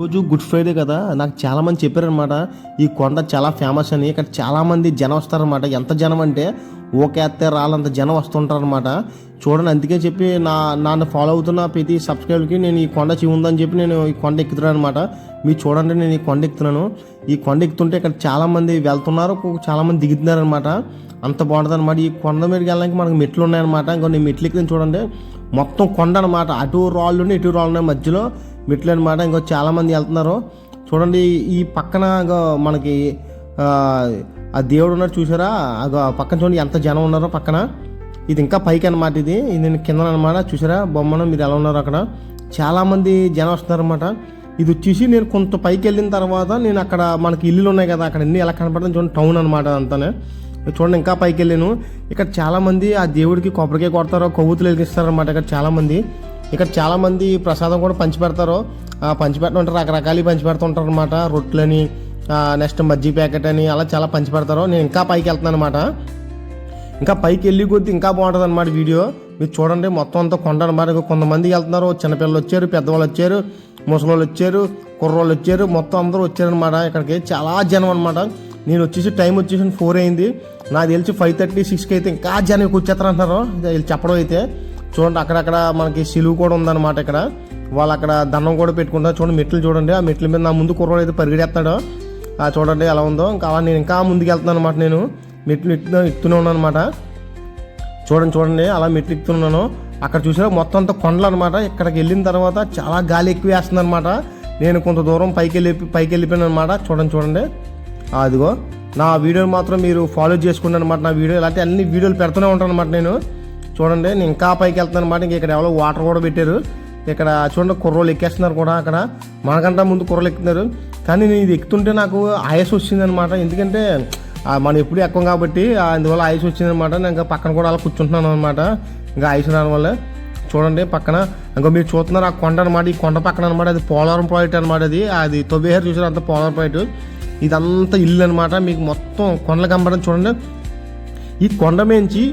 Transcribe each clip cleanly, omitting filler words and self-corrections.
రోజు good Friday కదా, నాకు చాలామంది చెప్పారనమాట ఈ కొండ చాలా ఫేమస్ అని. ఇక్కడ చాలామంది జనం వస్తారనమాట. ఎంత జనం అంటే ఓకేస్తే రాళ్ళంత జనం వస్తుంటారనమాట. చూడండి, అందుకే చెప్పి నన్ను ఫాలో అవుతున్న ప్రతి సబ్స్క్రైబర్కి నేను ఈ కొండ ఉందని చెప్పి నేను ఈ కొండ ఎక్కుతున్నాను అనమాట. మీరు చూడండి, నేను ఈ కొండ ఎక్కుతున్నాను. ఈ కొండ ఎక్కుతుంటే ఇక్కడ చాలామంది వెళ్తున్నారు, చాలామంది దిగుతున్నారు అనమాట. అంత బాగుంటుంది అనమాట. ఈ కొండ మీదకి వెళ్ళడానికి మనకు మెట్లు ఉన్నాయన్నమాట. ఇంకో నేను మెట్లు ఎక్కిన చూడండి, మొత్తం కొండ అనమాట. అటు రాళ్ళు ఇటు రాళ్ళు ఉన్నాయి, మధ్యలో మెట్లు అనమాట. ఇంకో చాలామంది వెళ్తున్నారు చూడండి. ఈ పక్కన మనకి ఆ దేవుడు ఉన్నారు చూసారా, పక్కన చూడండి ఎంత జనం ఉన్నారో పక్కన. ఇది ఇంకా పైకి అనమాట. ఇది నేను కింద అనమాట. చూసారా బొమ్మను, మీరు ఎలా ఉన్నారు అక్కడ చాలామంది జనం వస్తున్నారన్నమాట. ఇది వచ్చేసి నేను కొంత పైకి వెళ్ళిన తర్వాత నేను అక్కడ మనకి ఇల్లులు ఉన్నాయి కదా, అక్కడ అన్ని ఎలా కనపడుతుంది చూడండి, టౌన్ అనమాట అంతానే. చూడండి ఇంకా పైకి వెళ్ళాను. ఇక్కడ చాలామంది ఆ దేవుడికి కొబ్బరికాయ కొడతారో, కొవ్వొత్తులు వెలిగిస్తారనమాట. ఇక్కడ చాలామంది ప్రసాదం కూడా పంచిపెడతారు. పంచిపెట్టమంటే రకరకాలు పంచిపెడుతుంటారు అనమాట. రొట్టెలని, నెక్స్ట్ మజ్జిగ ప్యాకెట్ అని అలా చాలా పంచిపెడతారు. నేను ఇంకా పైకి వెళ్తున్నాను అనమాట. ఇంకా పైకి వెళ్ళి కొద్దీ ఇంకా బాగుంటుంది అనమాట వీడియో. మీరు చూడండి మొత్తం అంతా కొండ అనమాట. కొంతమంది వెళ్తున్నారు, చిన్నపిల్లలు వచ్చారు, పెద్దవాళ్ళు వచ్చారు, ముసలోళ్ళు వచ్చారు, కుర్రోళ్ళు వచ్చారు, మొత్తం అందరూ వచ్చారనమాట. ఇక్కడికి చాలా జనం అనమాట. నేను వచ్చేసి టైం వచ్చేసి 4 అయింది. నాకు తెలిసి 5:30, 6కి అయితే ఇంకా జనం వచ్చేస్తారు అంటున్నారు వీళ్ళు చెప్పడం అయితే. చూడండి అక్కడక్కడ మనకి సిలువు కూడా ఉందన్నమాట. ఇక్కడ వాళ్ళు అక్కడ దండం కూడా పెట్టుకుంటారు. చూడండి మెట్లు చూడండి, ఆ మెట్ల మీద నా ముందు కుర్రోడు అయితే పరిగెడేస్తాడు. చూడండి ఎలా ఉందో. ఇంకా అలా నేను ఇంకా ముందుకు వెళ్తున్నాను అనమాట. నేను మెట్లు ఎక్కుతూనే ఉన్నాను అనమాట. చూడండి అలా మెట్లు ఎక్కుతున్నాను. అక్కడ చూసారా మొత్తం అంతా కొండలు అనమాట. ఇక్కడికి వెళ్ళిన తర్వాత చాలా గాలి ఎక్కువ వేస్తుంది అనమాట. నేను కొంత దూరం పైకి వెళ్ళిపోయాను అనమాట. చూడండి అదిగో. నా వీడియోని మాత్రం మీరు ఫాలో చేసుకున్నాను అనమాట. నా వీడియో ఇలాంటి అన్ని వీడియోలు పెడుతూనే ఉంటాను అనమాట. నేను చూడండి నేను ఇంకా పైకి వెళ్తాను అనమాట. ఇంక ఇక్కడ ఎవరో వాటర్ కూడా పెట్టారు. ఇక్కడ చూడండి కుర్రోళ్ళు ఎక్కేస్తున్నారు కూడా. అక్కడ మనకంటే ముందు కుర్రోళ్ళు ఎక్కుతున్నారు. కానీ నేను ఇది ఎక్కుతుంటే నాకు ఆయాసం వచ్చిందనమాట. ఎందుకంటే మనం ఎప్పుడు ఎక్కం కాబట్టి అందువల్ల ఆయాసం వచ్చిందనమాట. నేను ఇంకా పక్కన కూడా అలా కూర్చుంటున్నాను అనమాట. ఇంకా ఆయాసం రావడం వల్ల. చూడండి పక్కన ఇంకా మీరు చూస్తున్నారు ఆ కొండ అనమాట. ఈ కొండ పక్కన అనమాట అది పోలవరం ప్రాజెక్ట్ అనమాట. అది తొవ్వేహారు చూసారు, అంత పోలవరం ప్రాజెక్టు. ఇదంతా ఇల్లు అనమాట. మీకు మొత్తం కొండలు కనబడడం చూడండి. ఈ కొండ మేంచి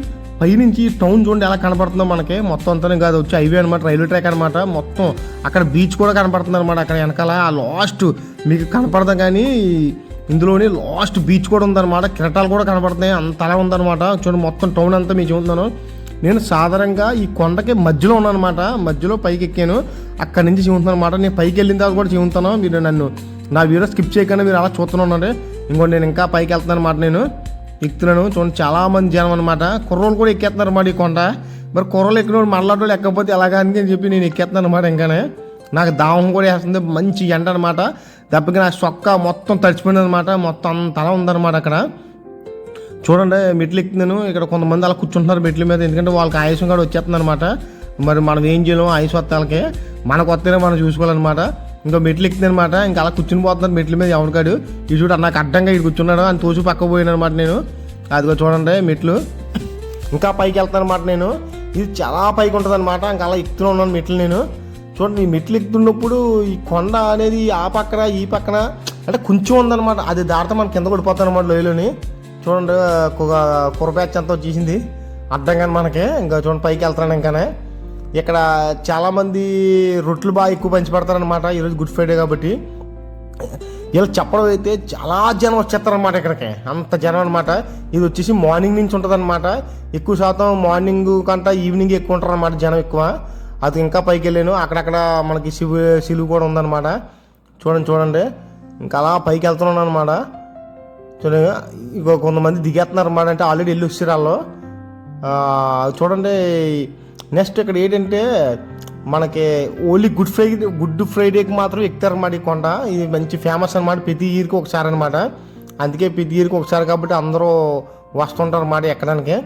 పైనుంచి టౌన్ చూడండి ఎలా కనపడుతుందో మనకి. మొత్తం అంతా కాదు, వచ్చి హైవే అనమాట, రైల్వే ట్రాక్ అనమాట. మొత్తం అక్కడ బీచ్ కూడా కనపడుతుంది అనమాట. అక్కడ వెనకాల ఆ లాస్ట్ మీకు కనపడదు, కానీ ఇందులోని లాస్ట్ బీచ్ కూడా ఉందన్నమాట. కిరటాలు కూడా కనపడుతున్నాయి, అంత అలా ఉందన్నమాట. చూడండి మొత్తం టౌన్ అంతా మీకు చూస్తున్నాను. నేను సాధారణంగా ఈ కొండకి మధ్యలో ఉన్నాను అనమాట. మధ్యలో పైకి ఎక్కాను, అక్కడి నుంచి చూస్తున్నాను అనమాట. నేను పైకి వెళ్ళిన తర్వాత కూడా చూస్తాను. మీరు నా వీడియో స్కిప్ చేయకుండా మీరు అలా చూస్తూనే ఉన్నాడు. ఇంకోటి నేను ఇంకా పైకి వెళ్తున్నాను అనమాట. నేను ఎక్కుతున్నాను. చూడండి చాలా మంది జనం అనమాట. కుర్రోళ్ళు కూడా ఎక్కేస్తున్నారు అన్నమాట ఈ కొండ. మరి కుర్రోళ్ళు ఎక్కినోడు మళ్ళాటోళ్ళు ఎక్కకపోతే ఎలాగా అని చెప్పి నేను ఎక్కేస్తున్నాను అనమాట. ఇంకానే నాకు దాహం కూడా వేస్తుంది, మంచి ఎండ అనమాట. దెబ్బకి నా చొక్క మొత్తం తడిచిపోయింది అనమాట. మొత్తం అంత అలా ఉందన్నమాట. అక్కడ చూడండి మెట్లు ఎక్కుతున్నాను. ఇక్కడ కొంతమంది అలా కూర్చుంటున్నారు మెట్ల మీద, ఎందుకంటే వాళ్ళకి ఆయుషం కూడా వచ్చేస్తుంది అనమాట. మరి మనం ఏం చేయలేము, ఆయుష్ వస్తాలకి మనకు వస్తేనే మనం చూసుకోవాలన్నమాట. ఇంకో మెట్లు ఎక్కుతుంది అనమాట. ఇంకా అలా కూర్చుని పోతున్నారు మెట్ల మీద. ఎవరికాడు ఈ చూడు నాకు అడ్డంగా ఇటు కూర్చున్నాడు అని తోసి పక్క పోయాను అనమాట. నేను అదిగో చూడండి మెట్లు ఇంకా పైకి వెళ్తాను అనమాట. నేను ఇది చాలా పైకి ఉంటుంది అనమాట. ఇంకా అలా ఎక్కుతూనే ఉన్నాను మెట్లు. నేను చూడండి ఈ మెట్లు ఎక్కుతున్నప్పుడు ఈ కొండ అనేది ఆ పక్కన ఈ పక్కన అంటే కొంచెం ఉందన్నమాట. అది దాటితే మనం కింద పడిపోతాం అనమాట లోయలోని. చూడండి కుర్రప్యాచ్ అంతా వచ్చేసింది అడ్డంగానే మనకి. ఇంకా చూడండి పైకి వెళ్తాను. ఇంకానే ఇక్కడ చాలామంది రొట్టెలు బాగా ఎక్కువ పంచిపెడతారనమాట. ఈరోజు గుడ్ ఫ్రైడే కాబట్టి. ఇలా చెప్పడం అయితే చాలా జనం వచ్చేస్తారనమాట ఇక్కడికి, అంత జనం అనమాట. ఇది వచ్చేసి మార్నింగ్ నుంచి ఉంటుంది అనమాట. ఎక్కువ శాతం మార్నింగ్ కంటే ఈవినింగ్ ఎక్కువ ఉంటారు అనమాట జనం ఎక్కువ. అది ఇంకా పైకి వెళ్ళాను. అక్కడక్కడ మనకి సిలువు కూడా ఉందన్నమాట. చూడండి ఇంకా అలా పైకి వెళ్తున్నాను అనమాట. చూడండి ఇంకో కొంతమంది దిగేస్తున్నారు అనమాట. అంటే ఆల్రెడీ వెళ్ళి వచ్చారు వాళ్ళు. చూడండి నెక్స్ట్ ఇక్కడ ఏంటంటే మనకి ఓన్లీ గుడ్ ఫ్రైడేకి మాత్రం ఎక్కుతారన్నమాట ఈ కొండ. ఇది మంచి ఫేమస్ అనమాట. ప్రతి ఇయర్కి ఒకసారి అనమాట. అందుకే ప్రతి ఇయర్కి ఒకసారి కాబట్టి అందరూ వస్తుంటారు అన్నమాట ఎక్కడానికి.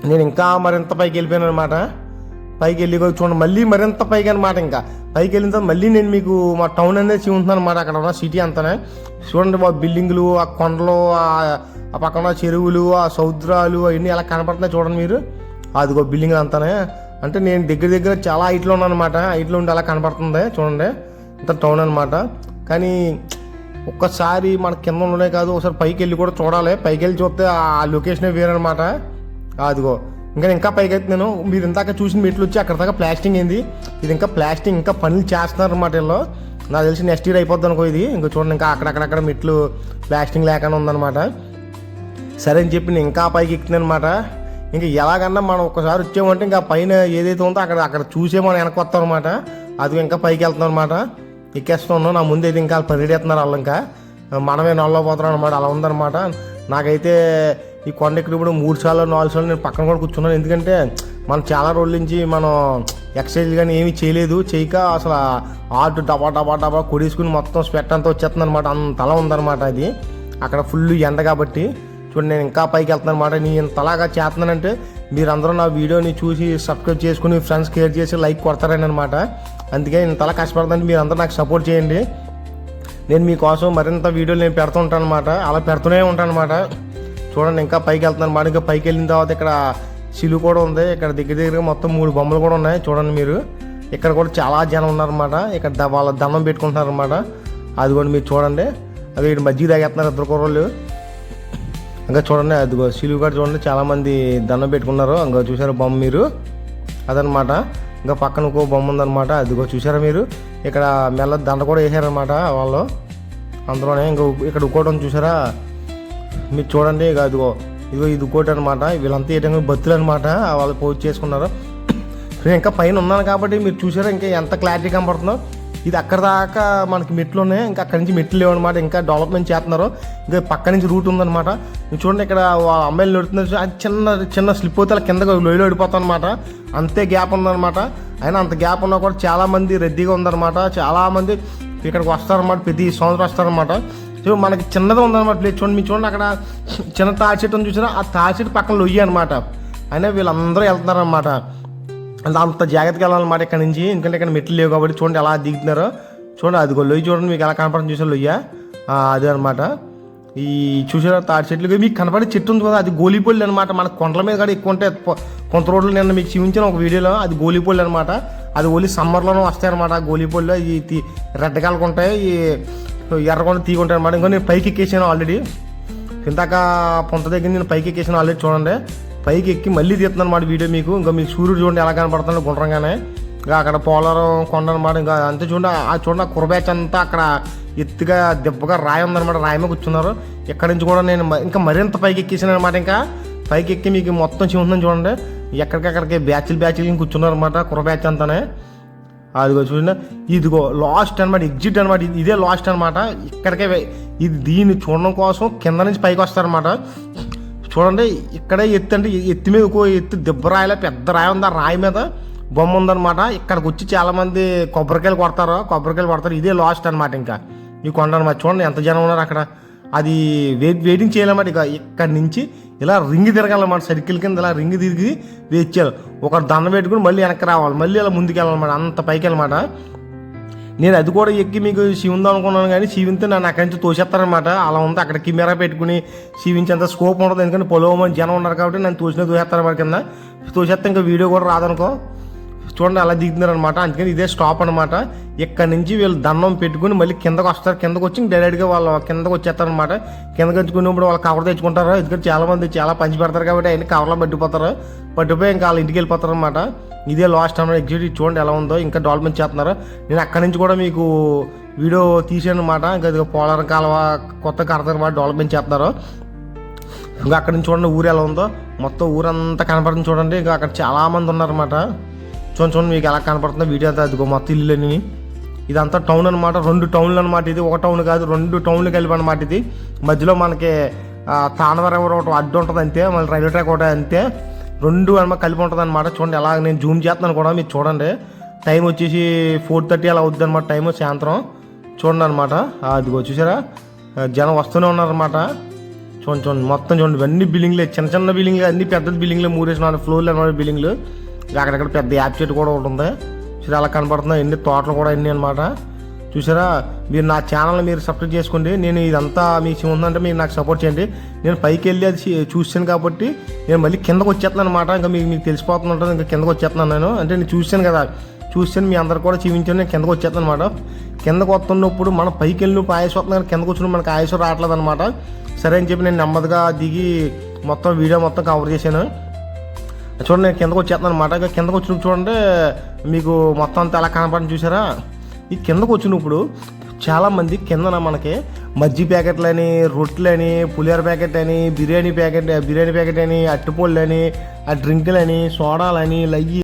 నేను ఇంకా మరింత పైకి వెళ్ళిపోయాను అనమాట. పైకి వెళ్ళి చూడండి మళ్ళీ మరింత పైకి అనమాట. ఇంకా పైకి వెళ్ళిన తర్వాత మళ్ళీ నేను మీకు మా టౌన్ అనేది చూస్తున్నాను అనమాట. అక్కడ ఉన్న సిటీ అంతానే చూడండి. బిల్డింగులు, ఆ కొండలు, ఆ పక్కన చెరువులు, ఆ సముద్రాలు అవన్నీ ఎలా కనపడుతున్నాయి చూడండి మీరు. అదిగో బిల్డింగ్ అంతానే. అంటే నేను దగ్గర చాలా హైట్లో ఉన్నాను అనమాట. హైట్లో ఉండి అలా కనపడుతుంది చూడండి. ఇంత టౌన్ అనమాట. కానీ ఒక్కసారి మన కింద ఉండడే కాదు, ఒకసారి పైకి వెళ్ళి కూడా చూడాలి. పైకి వెళ్ళి చూస్తే ఆ లొకేషనే వేరనమాట. అదిగో ఇంకా పైకి అయితే నేను మీరు ఇందాక చూసిన మెట్లు వచ్చి అక్కడ దాకా ప్లాస్టింగ్ అయింది. ఇది ఇంకా ప్లాస్టింగ్ ఇంకా పనులు చేస్తున్నారు అనమాట. వీళ్ళు నాకు తెలిసి నెక్స్ట్ ఇయర్ అయిపోద్ది అనుకో ఇది. ఇంకా చూడండి ఇంకా అక్కడక్కడక్కడ మెట్లు ప్లాస్టింగ్ లేకుండా ఉందన్నమాట. సరే అని చెప్పి నేను ఇంకా పైకి ఎక్కుతున్నాను అనమాట. ఇంకా ఎలాగన్నా మనం ఒక్కసారి వచ్చామంటే ఇంకా పైన ఏదైతే ఉందో అక్కడ చూసే మనం వెనక్కి వస్తాం అనమాట. అది ఇంకా పైకి వెళ్తున్నాం అనమాట. ఎక్కేస్తున్నాం. నా ముందు అయితే ఇంకా పరిగెడుతున్నారు వాళ్ళు, ఇంకా మనమే నల్లో పోతున్నాం అనమాట. అలా ఉందన్నమాట. నాకైతే ఈ కొండ ఎక్కినప్పుడు 3 సార్లు 4 సార్లు నేను పక్కన కూడా కూర్చున్నాను. ఎందుకంటే మనం చాలా రోజుల నుంచి మనం ఎక్సర్సైజ్ కానీ ఏమీ చేయక అసలు ఆటు డబా కొడేసుకుని మొత్తం స్వెట్ అంతా వచ్చేస్తుంది అనమాట. అంతలా ఉందన్నమాట. అది అక్కడ ఫుల్ ఎండ కాబట్టి చూడండి నేను ఇంకా పైకి వెళ్తున్నాను అనమాట. నేను ఇంతలాగా చేస్తున్నానంటే మీరందరూ నా వీడియోని చూసి సబ్స్క్రైబ్ చేసుకుని ఫ్రెండ్స్ కేర్ చేసి లైక్ కొడతారని అనమాట. అందుకే ఇంతలా కష్టపడుతుంటే మీరందరూ నాకు సపోర్ట్ చేయండి. నేను మీకోసం మరింత వీడియోలు నేను పెడుతూ ఉంటాను అనమాట. అలా పెడుతూనే ఉంటాను అనమాట. చూడండి ఇంకా పైకి వెళ్తున్నాను అనమాట. ఇంకా పైకి వెళ్ళిన తర్వాత ఇక్కడ సిలువ కూడా ఉంది. ఇక్కడ దగ్గర మొత్తం 3 బొమ్మలు కూడా ఉన్నాయి చూడండి మీరు. ఇక్కడ కూడా చాలా జనం ఉన్నారన్నమాట. ఇక్కడ వాళ్ళ దండం పెట్టుకుంటున్నారు అనమాట. అది కూడా మీరు చూడండి. అది ఇక్కడ మజ్జిగ తాగేస్తున్నారు 2 కుర్రోళ్ళు. ఇంకా చూడండి అదిగో సిలువ కూడా చూడండి, చాలామంది దండం పెట్టుకున్నారు. ఇంకా చూసారా బొమ్మ మీరు, అదనమాట. ఇంకా పక్కన ఇంకో బొమ్మ ఉందన్నమాట. అదిగో చూసారా మీరు, ఇక్కడ మెల్ల దండ కూడా వేసారనమాట వాళ్ళు అందులోనే. ఇంకా ఇక్కడ ఇంకోటి చూసారా మీరు చూడండి. ఇక ఇదిగో ఇది ఇంకోటి అనమాట. వీళ్ళంతా ఏంటంటే భక్తులు అనమాట, వాళ్ళు పూజ చేసుకున్నారు. నేను ఇంకా పైన ఉన్నాను కాబట్టి మీరు చూసారా ఇంకా ఎంత క్లారిటీ కనపడుతుందో. ఇది అక్కడ దాకా మనకి మెట్లు ఉన్నాయి, ఇంకా అక్కడి నుంచి మెట్లు లేవు అనమాట. ఇంకా డెవలప్మెంట్ చేస్తున్నారు. ఇంకా పక్క నుంచి రూట్ ఉందన్నమాట. మీరు చూడండి ఇక్కడ వాళ్ళ అమ్మాయిలు నడుతున్నారు. అది చిన్న స్లిప్ అవుతే కింద లోయలో ఓడిపోతాం అనమాట. అంతే గ్యాప్ ఉందన్నమాట. అయినా అంత గ్యాప్ ఉన్నా కూడా చాలామంది రద్దీగా ఉందన్నమాట. చాలామంది ఇక్కడికి వస్తారన్నమాట, ప్రతి సంవత్సరం వస్తారన్నమాట. సో మనకి చిన్నది ఉందన్నమాట ప్లేస్. చూడండి మీరు చూడండి అక్కడ చిన్న తాడి చెట్టు ఉంది చూసారా, ఆ తాడి చెట్టు పక్కన లొయ్యి అనమాట. అయినా వీళ్ళందరూ వెళ్తున్నారన్నమాట. అంత జాగ్రత్తగా వెళ్ళాలన్నమాట ఇక్కడ నుంచి, ఎందుకంటే ఇక్కడ మెట్లు లేవు కాబట్టి. చూడండి ఎలా దిగుతున్నారు చూడండి. అదిగో లొయ్యి చూడండి మీకు ఎలా కనపడుతుంది చూసారు లొయ్య, అదే అనమాట. ఈ చూసారా తాడి చెట్లు మీకు కనపడే చెట్టు ఉంది కదా, అది గోలిపల్లి అనమాట. మన కొండల మీద కూడా ఎక్కువ ఉంటాయి. కొంత రోడ్లు నిన్న మీకు చూపించిన ఒక వీడియోలో, అది గోలిపల్లి అనమాట. అది ఓన్లీ సమ్మర్లోనే వస్తాయి అనమాట గోలిపల్లి. ఈ రెడ్ కలర్గా ఉంటాయి, ఈ ఎర్రగొండ తీగుంటాయి అనమాట. ఇంకా నేను పైకి ఎక్కేసాను ఆల్రెడీ. ఇందాక పొంత దగ్గర నేను పైకి ఎక్కేసాను ఆల్రెడీ. చూడండి పైకి ఎక్కి మళ్ళీ తీస్తున్నాను అనమాట వీడియో మీకు. ఇంకా మీకు సూర్యుడు చూడండి ఎలా కనపడుతుంది గుండ్రంగానే. ఇంకా అక్కడ పోలవరం కొండ అనమాట. ఇంకా అంతే చూడండి, చూడండి ఆ కురబ్యాచ్ అంతా అక్కడ ఎత్తుగా దెబ్బగా రాయి ఉందనమాట. రాయి మీద కూర్చున్నారు. ఇక్కడ నుంచి కూడా నేను ఇంకా మరింత పైకి ఎక్కేసాను అనమాట. ఇంకా పైకి ఎక్కి మీకు మొత్తం చూస్తున్నాను చూడండి. ఎక్కడికక్కడికి బ్యాచ్లు కూర్చున్నారు అనమాట, కురబ్యాచ్ అంతానే. అదిగో చూడండి, ఇదిగో లాస్ట్ అనమాట, ఎగ్జిట్ అనమాట. ఇదే లాస్ట్ అనమాట. ఇక్కడికే ఇది దీన్ని చూడడం కోసం కింద నుంచి పైకి వస్తారనమాట. చూడండి ఇక్కడే ఎత్తు అంటే ఎత్తి మీద ఇంకో ఎత్తు దెబ్బ రాయిలా పెద్ద రాయి ఉంది. ఆ రాయి మీద బొమ్మ ఉందన్నమాట. ఇక్కడికి వచ్చి చాలామంది కొబ్బరికాయలు కొడతారు. ఇదే లాస్ట్ అనమాట. ఇంకా ఈ కొండ అనమాట. చూడండి ఎంత జనం ఉన్నారు అక్కడ. అది వెయిటింగ్ చేయాలన్నమాట. ఇక ఇక్కడి నుంచి ఇలా రింగ్ తిరగాలన్నమాట. సర్కిల్ కింద ఇలా రింగ్ తిరిగి వెయిట్ చేయాలి. ఒక దండం పెట్టుకుని మళ్ళీ వెనక్కి రావాలి, మళ్ళీ ఇలా ముందుకు వెళ్ళాలన్నమాట. అంత పైకి వెళ్ళమాట. నేను అది కూడా ఎక్కి మీకు శివుందాం అనుకున్నాను, కానీ శివునితో నన్ను అక్కడి నుంచి తోసేస్తారనమాట. అలా ఉంది. అక్కడ కెమెరా పెట్టుకుని శివించేంత స్కోప్ ఉండదు, ఎందుకంటే పొలవమని జనం ఉన్నారు కాబట్టి నన్ను తోసేస్తారన్నమాట. కింద తోసేస్తే ఇంకా వీడియో కూడా రాదనుకో. చూడండి అలా దిగుతున్నారనమాట. అందుకని ఇదే స్టాప్ అనమాట. ఇక్కడి నుంచి వీళ్ళు దండం పెట్టుకుని మళ్ళీ కిందకు వస్తారు. కిందకు వచ్చి డైరెక్ట్గా వాళ్ళు కిందకు వచ్చేస్తారనమాట. కిందకు వచ్చుకున్నప్పుడు వాళ్ళు కవర్ తెచ్చుకుంటారు. ఎందుకంటే చాలామంది చాలా పంచి పెడతారు కాబట్టి అవన్నీ కవర్లో పట్టిపోయి ఇంకా వాళ్ళ ఇంటికి వెళ్ళిపోతారు అనమాట. ఇదే లాస్ట్ అనమాట. ఎగ్జిట్ చూడండి ఎలా ఉందో. ఇంకా డెవలప్మెంట్ చేస్తున్నారు. నేను అక్కడి నుంచి కూడా మీకు వీడియో తీసాను అనమాట. ఇంకా పోలవరం కాలువ కొత్త కడతారన్నమాట, డెవలప్మెంట్ చేస్తున్నారు. ఇంకా అక్కడి నుంచి చూడండి ఊరు ఎలా ఉందో. మొత్తం ఊరంతా కనపడుతుంది చూడండి. ఇంకా అక్కడ చాలామంది ఉన్నారన్నమాట. చూడండి మీకు ఎలా కనపడుతుందో వీడియో అంతా. అదిగో మొత్తం ఇల్లుని, ఇదంతా టౌన్ అనమాట. 2 టౌన్లు అనమాట. ఇది ఒక టౌన్ కాదు, 2 టౌన్లు కలిపి అనమాట. ఇది మధ్యలో మనకి తానవరం ఒకటి అడ్డు ఉంటుంది అంతే, మళ్ళీ రైల్వే ట్రాక్ ఒకటి అంతే. 2 అనమాట కలిపి ఉంటుంది అనమాట. చూడండి ఎలా నేను జూమ్ చేస్తున్నాను కూడా మీరు చూడండి. టైం వచ్చేసి 4:30 అలా అవుద్ది అనమాట టైం సాయంత్రం. చూడండి అనమాట. అదిగో చూసారా జనం వస్తూనే ఉన్నారనమాట. చూడండి మొత్తం చూడండి. ఇవన్నీ బిల్డింగ్లే, చిన్న బిల్డింగ్లు, అన్ని పెద్ద బిల్డింగ్లే. 3 ఫ్లోర్లు అనమాట బిల్డింగ్లు. అక్కడక్కడ పెద్ద యాప్ చెట్టు కూడా ఉంటుంది చూసారా ఎలా కనపడుతున్నాయి. ఎన్ని తోటలు కూడా ఎన్ని అనమాట. చూసారా మీరు నా ఛానల్ని మీరు సబ్స్క్రైబ్ చేసుకోండి. నేను ఇదంతా మీకు ఉందంటే మీరు నాకు సపోర్ట్ చేయండి. నేను పైకి వెళ్ళి అది చూసాను కాబట్టి నేను మళ్ళీ కిందకు వచ్చేస్తున్నాను అనమాట. ఇంకా మీకు తెలిసిపోతుంటుంది. ఇంకా కిందకు వచ్చేస్తున్నాను నేను. అంటే నేను చూసాను కదా, చూసాను మీ అందరు కూడా చూపించాను. నేను కిందకు వచ్చేస్తాను అనమాట. కిందకు వస్తున్నప్పుడు మనం పైకి వెళ్ళినప్పుడు ఆయుష్ వస్తుంది, కానీ కిందకు వచ్చినప్పుడు మనకు ఆయుష్ రావట్లేదు అనమాట. సరే అని చెప్పి నేను నెమ్మదిగా దిగి మొత్తం వీడియో మొత్తం కవర్ చేశాను. చూడండి నేను కిందకు వచ్చేస్తున్నాను అనమాట. కిందకు వచ్చినప్పుడు చూడండి మీకు మొత్తం అంతా ఎలా కనపడని చూసారా. ఈ కిందకు వచ్చినప్పుడు చాలామంది కిందన మనకి మజ్జి ప్యాకెట్లని, రొట్టెలని, పులిహోర ప్యాకెట్ అని, బిర్యానీ ప్యాకెట్ అని, అట్టుపళ్ళు అని, ఆ డ్రింకులని, సోడాలని, లయ్యి